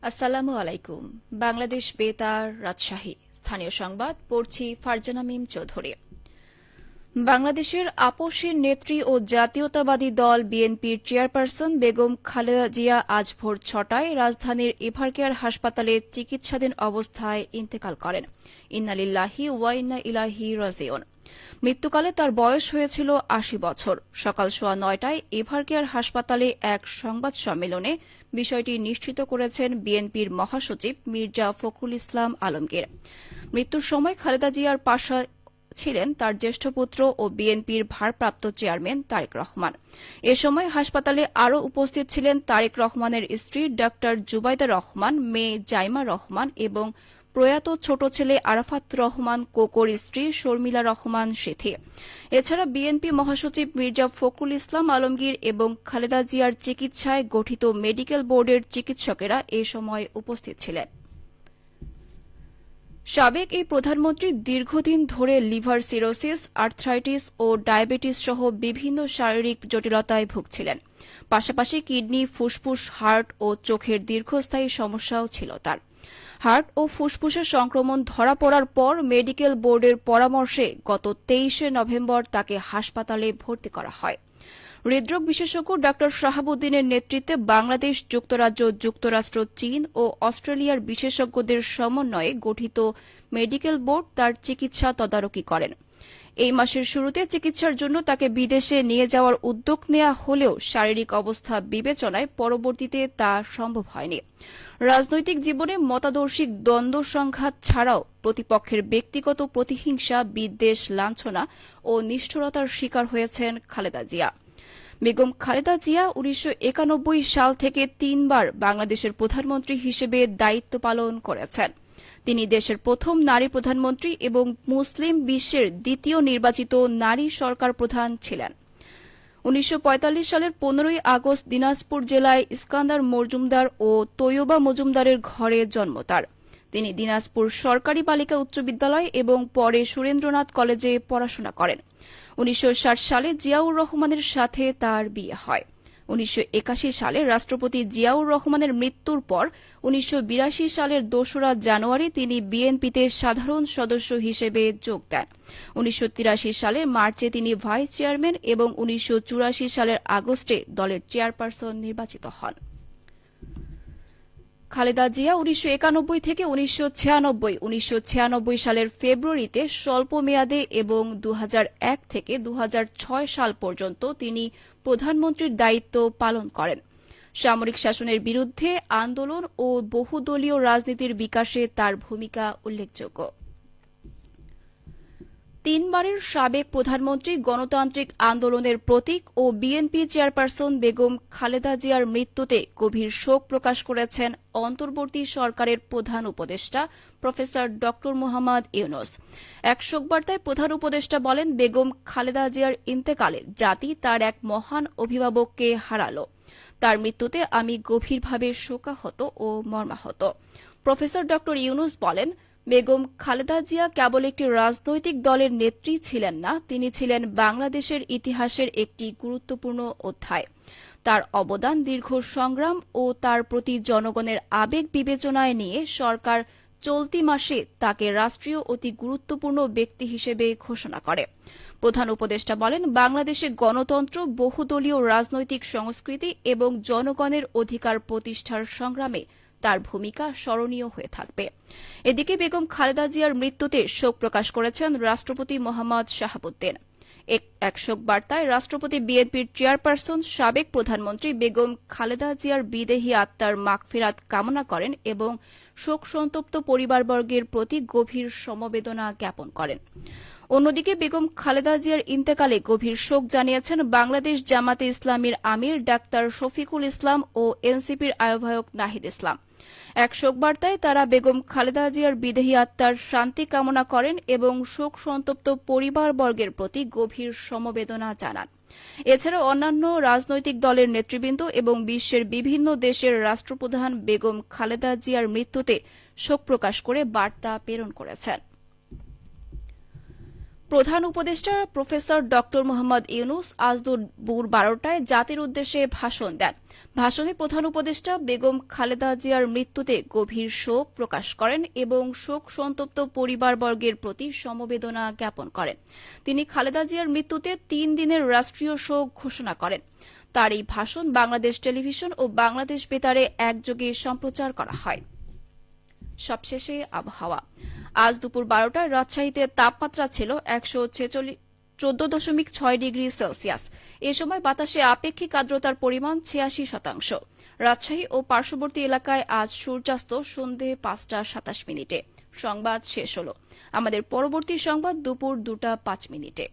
আসসালামু আলাইকুম। বাংলাদেশ বেতার, রাজশাহী। স্থানীয় সংবাদ পড়ছি ফারজানা মিম চৌধুরী। বাংলাদেশের আপসের নেত্রী ও জাতীয়তাবাদী দল বিএনপির চেয়ারপারসন বেগম খালেদা জিয়া আজ ভোর ৬টায় রাজধানীর এভারকেয়ার হাসপাতালে চিকিৎসাধীন অবস্থায় ইন্তেকাল করেন। ইন্না লিল্লাহি ওয়া ইন্না ইলাইহি রাজিউন। মৃত্যুকালে তার বয়স হয়েছিল ৮০ বছর। সকাল সোয়া ৯টায় এভারকেয়ার হাসপাতালে এক সংবাদ সম্মেলনে বিষয়টি নিশ্চিত করেছেন বিএনপির মহাসচিব মির্জা ফখরুল ইসলাম আলমগীর। মৃত্যুর সময় খালেদা জিয়ার পাশে ছিলেন তার জ্যেষ্ঠ পুত্র ও বিএনপির ভারপ্রাপ্ত চেয়ারম্যান তারেক রহমান। এ সময় হাসপাতালে আরও উপস্থিত ছিলেন তারেক রহমানের স্ত্রী ডা জুবাইদা রহমান, মেয়ে জাইমা রহমান এবং প্রয়াত ছোট ছেলে আরাফাত রহমান কোকোর স্ত্রী শর্মিলা রহমান সেথি। এছাড়া বিএনপি মহাসচিব মির্জা ফখরুল ইসলাম আলমগীর এবং খালেদা জিয়ার চিকিৎসায় গঠিত মেডিকেল বোর্ডের চিকিৎসকেরা এ সময় উপস্থিত ছিলেন। সাবেক এই প্রধানমন্ত্রী দীর্ঘদিন ধরে লিভার সিরোসিস, আর্থ্রাইটিস ও ডায়াবেটিস সহ বিভিন্ন শারীরিক জটিলতায় ভুগছিলেন। পাশাপাশি কিডনি, ফুসফুস, হার্ট ও চোখের দীর্ঘস্থায়ী সমস্যাও ছিল তার। হার্ট ও ফুসফুসের সংক্রমণ ধরা পড়ার পর মেডিকেল বোর্ডের পরামর্শে গত ২৩শে নভেম্বর তাকে হাসপাতালে ভর্তি করা হয়। হৃদরোগ বিশেষজ্ঞ ডা শাহাবুদ্দিনের নেতৃত্বে বাংলাদেশ, যুক্তরাজ্য, যুক্তরাষ্ট্র, চীন ও অস্ট্রেলিয়ার বিশেষজ্ঞদের সমন্বয়ে গঠিত মেডিকেল বোর্ড তার চিকিৎসা তদারকি করেন। এই মাসের শুরুতে চিকিৎসার জন্য তাকে বিদেশে নিয়ে যাওয়ার উদ্যোগ নেওয়া হলেও শারীরিক অবস্থা বিবেচনায় পরবর্তীতে তা সম্ভব হয়নি। রাজনৈতিক জীবনে মতাদর্শিক দ্বন্দ্ব সংঘাত ছাড়াও প্রতিপক্ষের ব্যক্তিগত প্রতিহিংসা, বিদ্বেষ, লাঞ্ছনা ও নিষ্ঠুরতার শিকার হয়েছেন খালেদা জিয়া। বেগম খালেদা জিয়া ১৯৯১ সাল থেকে ৩বার বাংলাদেশের প্রধানমন্ত্রী হিসেবে দায়িত্ব পালন করেছেন। তিনি দেশের প্রথম নারী প্রধানমন্ত্রী এবং মুসলিম বিশ্বের দ্বিতীয় নির্বাচিত নারী সরকার প্রধান ছিলেন। ১৯৪৫ সালের ১৫ই আগস্ট দিনাজপুর জেলায় ইস্কান্দার মজুমদার ও তৈয়বা মজুমদারের ঘরে জন্ম তার। তিনি দিনাজপুর সরকারি বালিকা উচ্চ বিদ্যালয় এবং পরে সুরেন্দ্রনাথ কলেজে পড়াশোনা করেন। ১৯৬০ সালে জিয়াউর রহমানের সাথে তার বিয়ে হয়। ১৯৮১ সালে রাষ্ট্রপতি জিয়াউর রহমানের মৃত্যুর পর ১৯৮২ সালের ২রা জানুয়ারি তিনি বিএনপিতে সাধারণ সদস্য হিসেবে যোগ দেন। ১৯৮৩ সালের মার্চে তিনি ভাইস চেয়ারম্যান এবং ১৯৮৪ সালের আগস্টে দলের চেয়ারপারসন নির্বাচিত হন। খালেদা জিয়া ১৯৯১ থেকে ১৯৯৬ সালের ফেব্রুয়ারিতে স্বল্প মেয়াদে এবং ২০০১ থেকে ২০০৬ সাল পর্যন্ত তিনি প্রধানমন্ত্রীর দায়িত্ব পালন করেন। সামরিক শাসনের বিরুদ্ধে আন্দোলন ও বহুদলীয় রাজনীতির বিকাশে তার ভূমিকা উল্লেখযোগ্য। ৩বারের সাবেক প্রধানমন্ত্রী, গণতান্ত্রিক আন্দোলনের প্রতীক ও বিএনপি চেয়ারপারসন বেগম খালেদা জিয়ার মৃত্যুতে গভীর শোক প্রকাশ করেছেন অন্তর্বর্তী সরকারের প্রধান উপদেষ্টা প্রফেসর ড মোহাম্মদ ইউনূস। এক শোকবার্তায় প্রধান উপদেষ্টা বলেন, বেগম খালেদা জিয়ার ইন্তেকালে জাতি তার এক মহান অভিভাবককে হারাল। তার মৃত্যুতে আমি গভীরভাবে শোকাহত ও মর্মাহত। প্রফেসর ড ইউনূস বলেন, বেগম খালেদা জিয়া কেবল একটি রাজনৈতিক দলের নেত্রী ছিলেন না, তিনি ছিলেন বাংলাদেশের ইতিহাসের একটি গুরুত্বপূর্ণ অধ্যায়। তার অবদান, দীর্ঘ সংগ্রাম ও তার প্রতি জনগণের আবেগ বিবেচনায় নিয়ে সরকার চলতি মাসে তাকে রাষ্ট্রীয় অতি গুরুত্বপূর্ণ ব্যক্তি হিসেবে ঘোষণা করে। প্রধান উপদেষ্টা বলেন, বাংলাদেশে গণতন্ত্র, বহুদলীয় রাজনৈতিক সংস্কৃতি এবং জনগণের অধিকার প্রতিষ্ঠার সংগ্রামে তার ভূমিকা স্মরণীয় হয়ে থাকবে। এদিকে বেগম খালেদা জিয়ার মৃত্যুতে শোক প্রকাশ করেছেন রাষ্ট্রপতি মোহাম্মদ শাহাবুদ্দিন। এক শোক বার্তায় রাষ্ট্রপতি বিএনপির চেয়ারপারসন সাবেক প্রধানমন্ত্রী বেগম খালেদা জিয়ার বিদেহী আত্মার মাগফিরাত কামনা করেন এবং শোক সন্তপ্ত পরিবারবর্গের প্রতি গভীর সমবেদনা জ্ঞাপন করেন। অন্যদিকে বেগম খালেদা জিয়ার ইন্তেকালে গভীর শোক জানিয়েছেন বাংলাদেশ জামাতে ইসলামীর আমির ডাক্তার শফিকুল ইসলাম ও এনসিপির আহ্বায়ক নাহিদ ইসলাম। এক শোকবার্তায় তারা বেগম খালেদা জিয়ার বিদেহী আত্মার শান্তি কামনা করেন এবং শোক সন্তপ্ত পরিবারবর্গের প্রতি গভীর সমবেদনা জানান। এছাড়া অন্যান্য রাজনৈতিক দলের নেতৃবৃন্দ এবং বিশ্বের বিভিন্ন দেশের রাষ্ট্রপ্রধান বেগম খালেদা জিয়ার মৃত্যুতে শোক প্রকাশ করে বার্তা প্রেরণ করেছেন। প্রধান উপদেষ্টা প্রফেসর ডক্টর মোহাম্মদ ইউনুস আজ দুপুর 12টায় জাতির উদ্দেশ্যে ভাষণ দেন। ভাষণে প্রধান উপদেষ্টা বেগম খালেদা জিয়ার মৃত্যুতে গভীর শোক প্রকাশ করেন এবং শোক সন্তপ্ত পরিবারবর্গের প্রতি সমবেদনা জ্ঞাপন করেন। তিনি খালেদা জিয়ার মৃত্যুতে 3 দিনের রাষ্ট্রীয় শোক ঘোষণা করেন। তার এই ভাষণ বাংলাদেশ টেলিভিশন ও বাংলাদেশ বেতারে একযোগে সম্প্রচার করা হয়। সবশেষে আবহাওয়া। আজ দুপুর 12টায় রাজশাহীতে তাপমাত্রা ছিল 14.6 ডিগ্রি সেলসিয়াস। এ সময় বাতাসে আপেক্ষিক আর্দ্রতার পরিমাণ 86%। রাজশাহী ও পার্শ্ববর্তী এলাকায় আজ সূর্যাস্ত সন্ধে 5টা 27 মিনিটে। সংবাদ শেষ হল। আমাদের পরবর্তী সংবাদ দুপুর 2টা 5 মিনিটে।